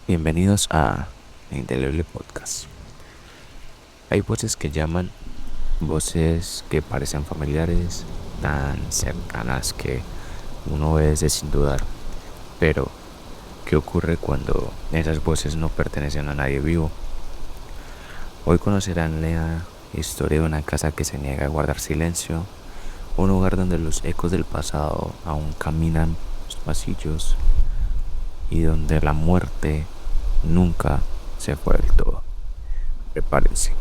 Bienvenidos a Indeleble Podcast. Hay voces que llaman, voces que parecen familiares, tan cercanas que uno obedece sin dudar. Pero, ¿qué ocurre cuando esas voces no pertenecen a nadie vivo? Hoy conocerán la historia de una casa que se niega a guardar silencio, un lugar donde los ecos del pasado aún caminan los pasillos y donde la muerte nunca se fue del todo. Prepárense.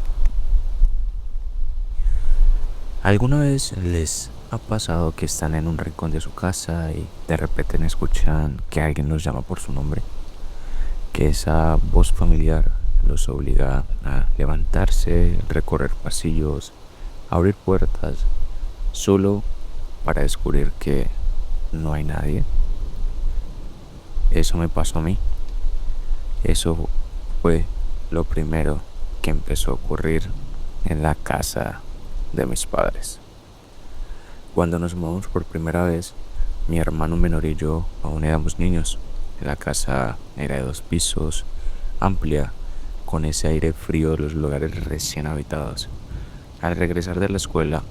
¿Alguna vez les ha pasado que están en un rincón de su casa y de repente escuchan que alguien los llama por su nombre? Que esa voz familiar los obliga a levantarse, recorrer pasillos, abrir puertas, solo para descubrir que no hay nadie. Eso me pasó a mí. Eso fue lo primero que empezó a ocurrir en la casa de mis padres. Cuando nos mudamos por primera vez, mi hermano menor y yo aún éramos niños. La casa era de 2 pisos, amplia, con ese aire frío de los lugares recién habitados. Al regresar de la escuela,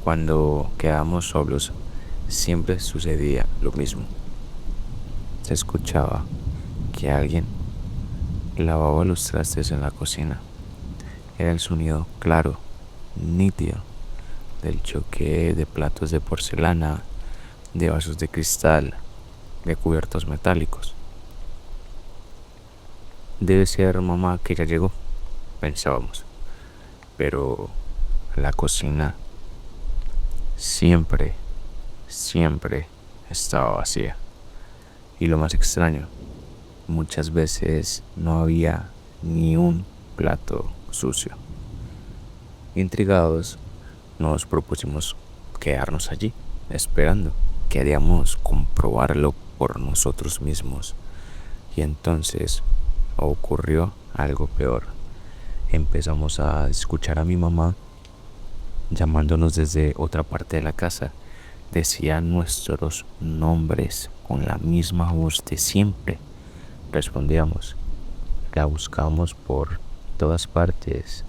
cuando quedábamos solos, siempre sucedía lo mismo. Se escuchaba que alguien lavaba los trastes en la cocina. Era el sonido claro, nítido, del choque de platos de porcelana, de vasos de cristal, de cubiertos metálicos. Debe ser mamá que ya llegó, pensábamos. Pero la cocina siempre, siempre estaba vacía. Y lo más extraño, muchas veces no había ni un plato sucio. Intrigados, nos propusimos quedarnos allí, esperando. Queríamos comprobarlo por nosotros mismos. Y entonces ocurrió algo peor. Empezamos a escuchar a mi mamá llamándonos desde otra parte de la casa. Decía nuestros nombres con la misma voz de siempre. Respondíamos. La buscamos por todas partes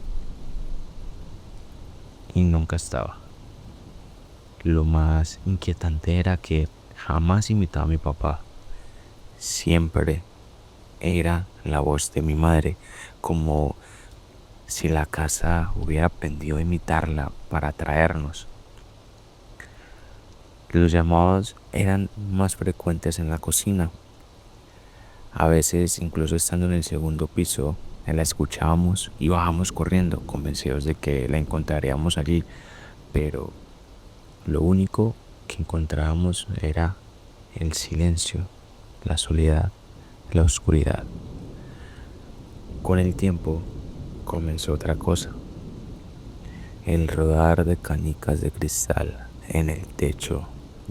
y nunca estaba. Lo más inquietante era que jamás imitaba a mi papá. Siempre era la voz de mi madre, como si la casa hubiera aprendido a imitarla para atraernos. Los llamados eran más frecuentes en la cocina. A veces, incluso estando en el segundo piso, la escuchábamos y bajamos corriendo, convencidos de que la encontraríamos allí, pero lo único que encontrábamos era el silencio, la soledad, la oscuridad. Con el tiempo comenzó otra cosa, el rodar de canicas de cristal en el techo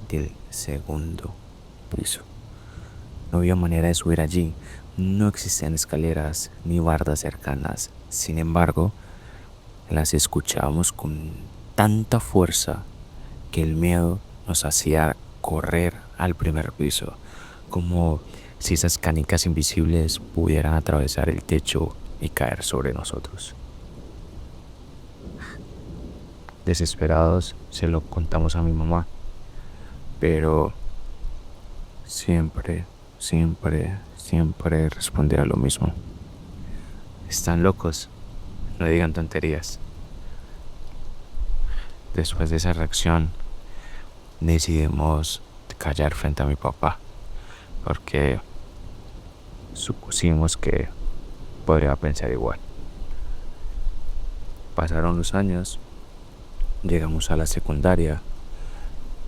del segundo piso. No había manera de subir allí, no existían escaleras ni bardas cercanas. Sin embargo, las escuchábamos con tanta fuerza que el miedo nos hacía correr al primer piso, como si esas canicas invisibles pudieran atravesar el techo y caer sobre nosotros. Desesperados se lo contamos a mi mamá, pero siempre, siempre, siempre respondía lo mismo. Están locos, no digan tonterías. Después de esa reacción, decidimos callar frente a mi papá, porque supusimos que podría pensar igual. Pasaron los años, llegamos a la secundaria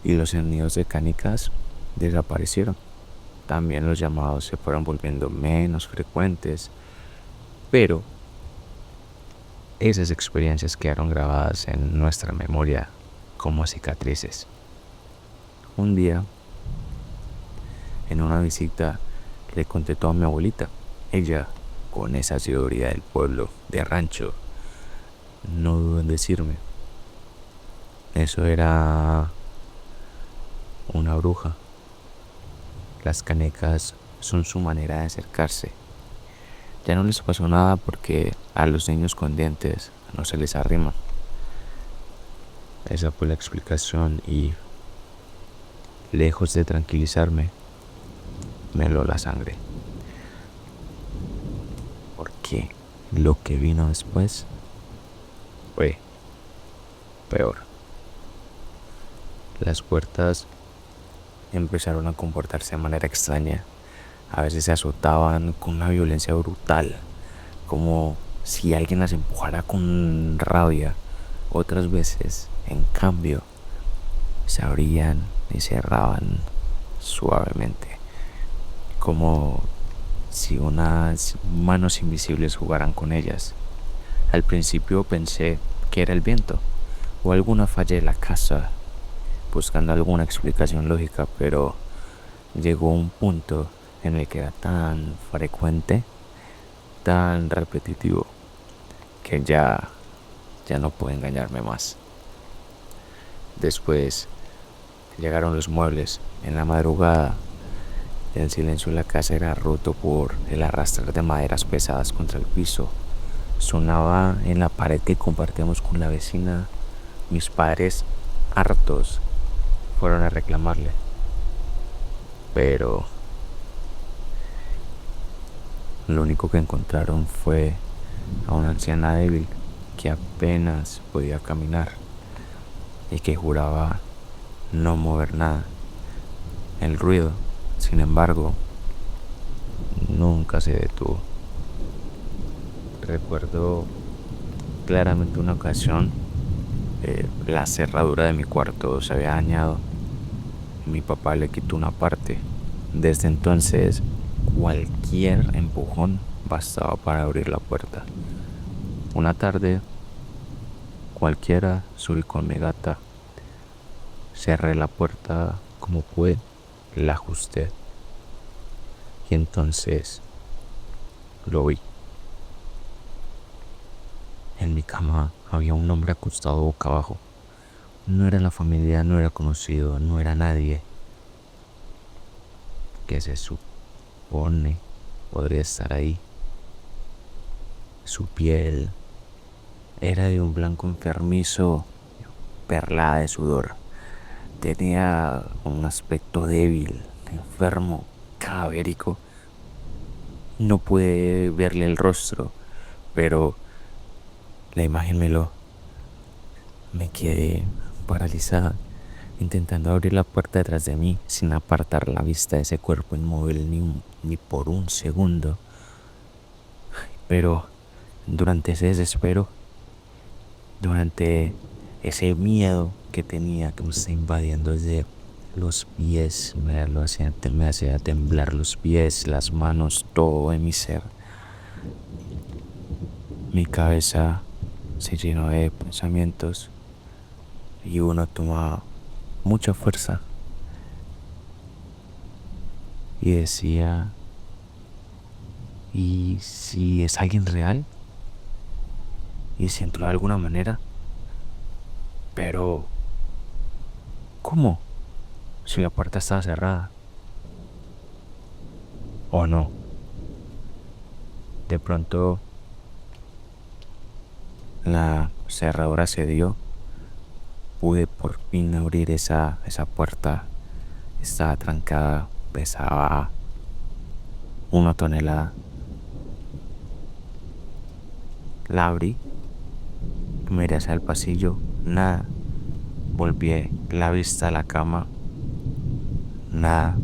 y los sonidos de canicas desaparecieron. También los llamados se fueron volviendo menos frecuentes, pero esas experiencias quedaron grabadas en nuestra memoria como cicatrices. Un día, en una visita, le conté todo a mi abuelita. Ella, con esa sabiduría del pueblo, de rancho, no dudó en decirme: eso era una bruja. Las canecas son su manera de acercarse. Ya no les pasó nada porque a los niños con dientes no se les arrima. Esa fue la explicación y, lejos de tranquilizarme, me heló la sangre. Porque lo que vino después fue peor. Las puertas empezaron a comportarse de manera extraña. A veces se azotaban con una violencia brutal, como si alguien las empujara con rabia. Otras veces, en cambio, se abrían y cerraban suavemente, como si unas manos invisibles jugaran con ellas. Al principio pensé que era el viento o alguna falla de la casa, buscando alguna explicación lógica, pero llegó un punto en el que era tan frecuente, tan repetitivo, que ya no pude engañarme más. Después llegaron los muebles. En la madrugada, el silencio de la casa era roto por el arrastrar de maderas pesadas contra el piso. Sonaba en la pared que compartíamos con la vecina. Mis padres, hartos, fueron a reclamarle, pero lo único que encontraron fue a una anciana débil que apenas podía caminar y que juraba no mover nada. El ruido, sin embargo, nunca se detuvo. Recuerdo claramente una ocasión, la cerradura de mi cuarto se había dañado. Mi papá le quitó una parte. Desde entonces, cualquier empujón bastaba para abrir la puerta. Una tarde, cualquiera, subí con mi gata, cerré la puerta como pude, la ajusté y entonces lo vi. En mi cama había un hombre acostado boca abajo. No era la familia, no era conocido, no era nadie que se supone podría estar ahí. Su piel era de un blanco enfermizo, perlada de sudor. Tenía un aspecto débil, enfermo, cadavérico. No pude verle el rostro, pero la imagen me quedé paralizada, intentando abrir la puerta detrás de mí sin apartar la vista de ese cuerpo inmóvil ni por un segundo. Pero durante ese desespero, durante ese miedo que tenía, que me está invadiendo desde los pies, me hacía temblar los pies, las manos, todo en mi ser. Mi cabeza se llenó de pensamientos y uno toma mucha fuerza y decía, ¿y si es alguien real? ¿Y si entró de alguna manera? Pero, ¿cómo? Si la puerta estaba cerrada. ¿O no? De pronto la cerradura se dio. Pude por fin abrir esa puerta. Estaba trancada, pesaba 1 tonelada. La abrí, miré hacia el pasillo, nada. Volví la vista a la cama, nada.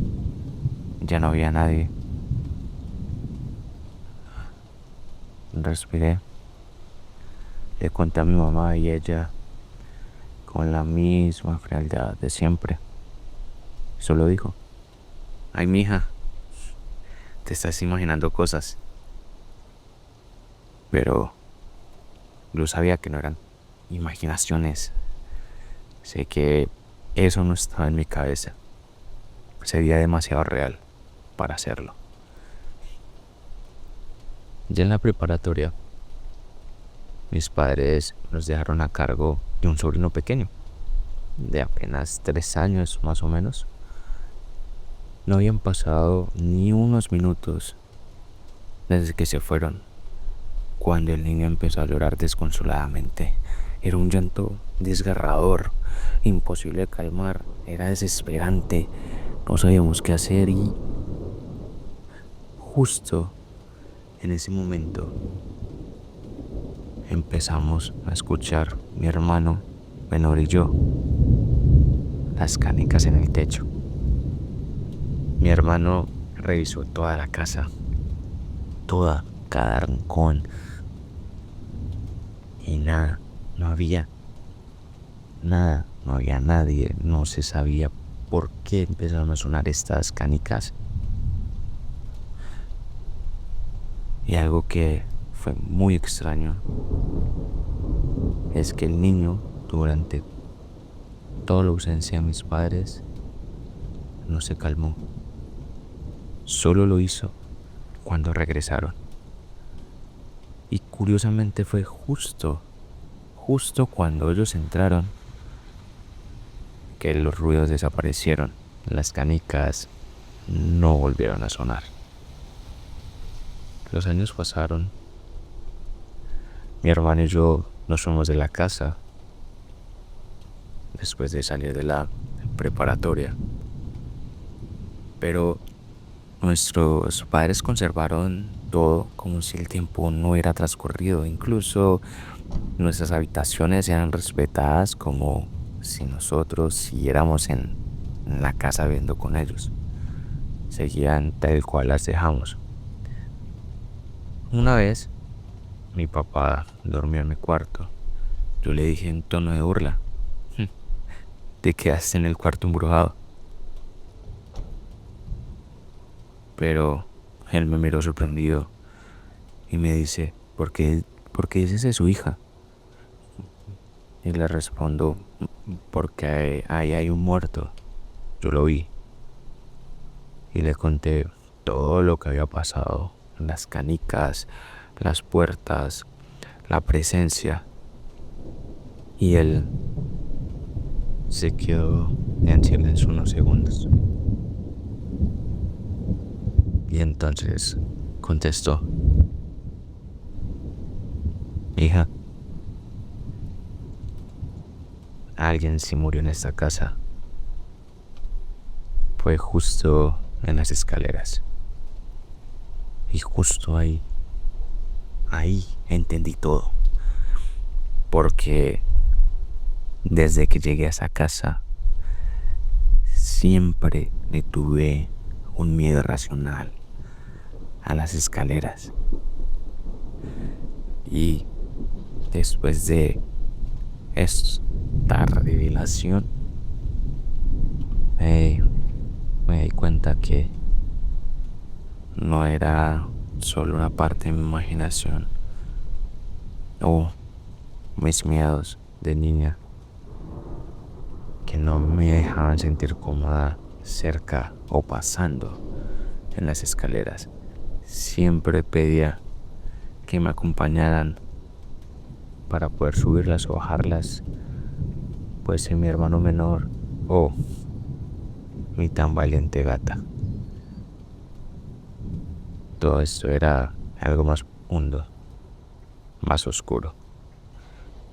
Ya no había nadie. Respiré, le conté a mi mamá y ella, con la misma frialdad de siempre, solo dijo, ay mija, te estás imaginando cosas. Pero yo sabía que no eran imaginaciones. Sé que eso no estaba en mi cabeza. Sería demasiado real para hacerlo. Ya en la preparatoria, mis padres nos dejaron a cargo de un sobrino pequeño, de apenas 3 años más o menos. No habían pasado ni unos minutos desde que se fueron. Cuando el niño empezó a llorar desconsoladamente, era un llanto desgarrador, imposible de calmar, era desesperante, no sabíamos qué hacer y justo en ese momento empezamos a escuchar mi hermano menor y yo las canicas en el techo. Mi hermano revisó toda la casa, toda, cada rincón, y nada, no había nada, no había nadie, no se sabía por qué empezaron a sonar estas canicas. Y algo que fue muy extraño es que el niño, durante toda la ausencia de mis padres, no se calmó. Solo lo hizo cuando regresaron. Y curiosamente fue justo cuando ellos entraron que los ruidos desaparecieron. Las canicas no volvieron a sonar. Los años pasaron. Mi hermano y yo nos fuimos de la casa después de salir de la preparatoria. Pero nuestros padres conservaron todo como si el tiempo no hubiera transcurrido. Incluso nuestras habitaciones eran respetadas como si nosotros siguiéramos en la casa viviendo con ellos. Seguían tal cual las dejamos. Una vez, mi papá durmió en mi cuarto. Yo le dije en tono de burla: ¿te quedaste en el cuarto embrujado? Pero él me miró sorprendido y me dice: ¿por qué dices de su hija? Y le respondo: porque ahí hay un muerto. Yo lo vi. Y le conté todo lo que había pasado: las canicas, las puertas, la presencia. Y él se quedó en silencio unos segundos. Y entonces contestó: hija, alguien se murió en esta casa. Fue justo en las escaleras. Y justo ahí entendí todo. Porque desde que llegué a esa casa, siempre le tuve un miedo irracional a las escaleras. Y después de esta revelación, me di cuenta que no era solo una parte de mi imaginación o mis miedos de niña que no me dejaban sentir cómoda cerca o pasando en las escaleras. Siempre pedía que me acompañaran para poder subirlas o bajarlas, pues mi hermano menor o mi tan valiente gata. Todo esto era algo más profundo, más oscuro.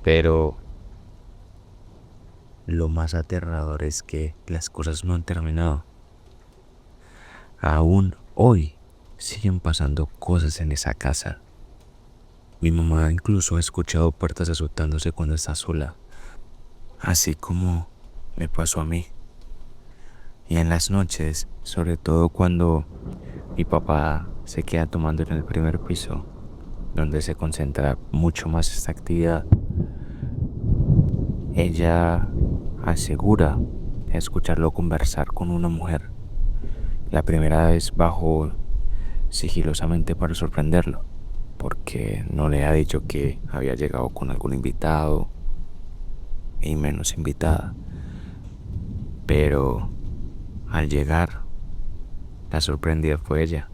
Pero lo más aterrador es que las cosas no han terminado. Aún hoy siguen pasando cosas en esa casa. Mi mamá incluso ha escuchado puertas azotándose cuando está sola, así como me pasó a mí. Y en las noches, sobre todo cuando mi papá se queda tomando en el primer piso, donde se concentra mucho más esta actividad, ella asegura escucharlo conversar con una mujer. La primera vez bajó sigilosamente para sorprenderlo, porque no le ha dicho que había llegado con algún invitado y menos invitada. Pero al llegar, la sorprendida fue ella.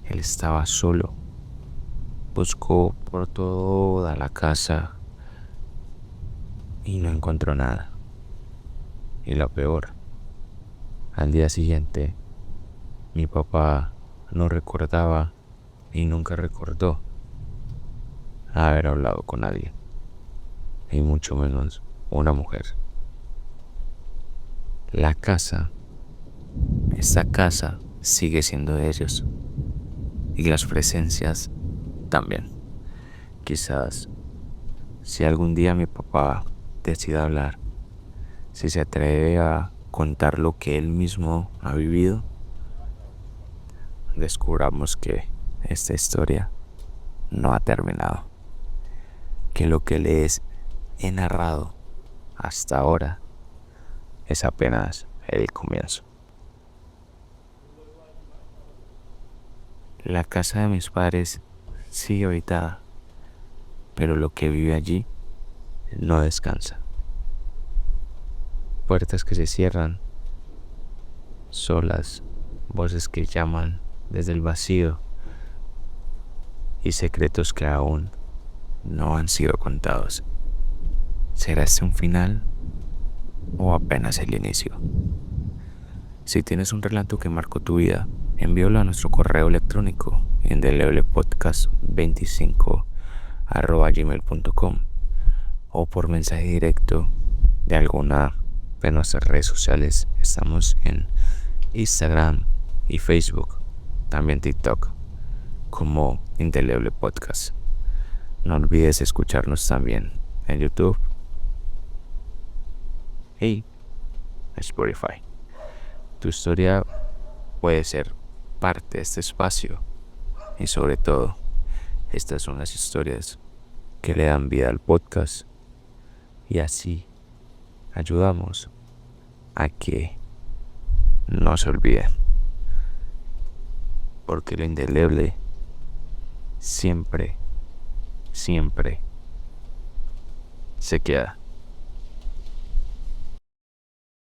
Él estaba solo. Buscó por toda la casa y no encontró nada. Y lo peor, al día siguiente, mi papá no recordaba y nunca recordó haber hablado con alguien, y mucho menos una mujer. La casa, esta casa sigue siendo de ellos, y las presencias también. Quizás si algún día mi papá decida hablar, si se atreve a contar lo que él mismo ha vivido, descubramos que esta historia no ha terminado, que lo que les he narrado hasta ahora es apenas el comienzo. La casa de mis padres sigue habitada, pero lo que vive allí no descansa. Puertas que se cierran, solas, voces que llaman desde el vacío y secretos que aún no han sido contados. ¿Será este un final o apenas el inicio? Si tienes un relato que marcó tu vida, envíalo a nuestro correo electrónico indeleblepodcast25@gmail.com o por mensaje directo de alguna de nuestras redes sociales. Estamos en Instagram y Facebook, también TikTok, como Indeleble Podcast. No olvides escucharnos también en YouTube y Spotify. Tu historia puede ser parte de este espacio y sobre todo, estas son las historias que le dan vida al podcast y así ayudamos a que no se olvide, porque lo indeleble siempre se queda.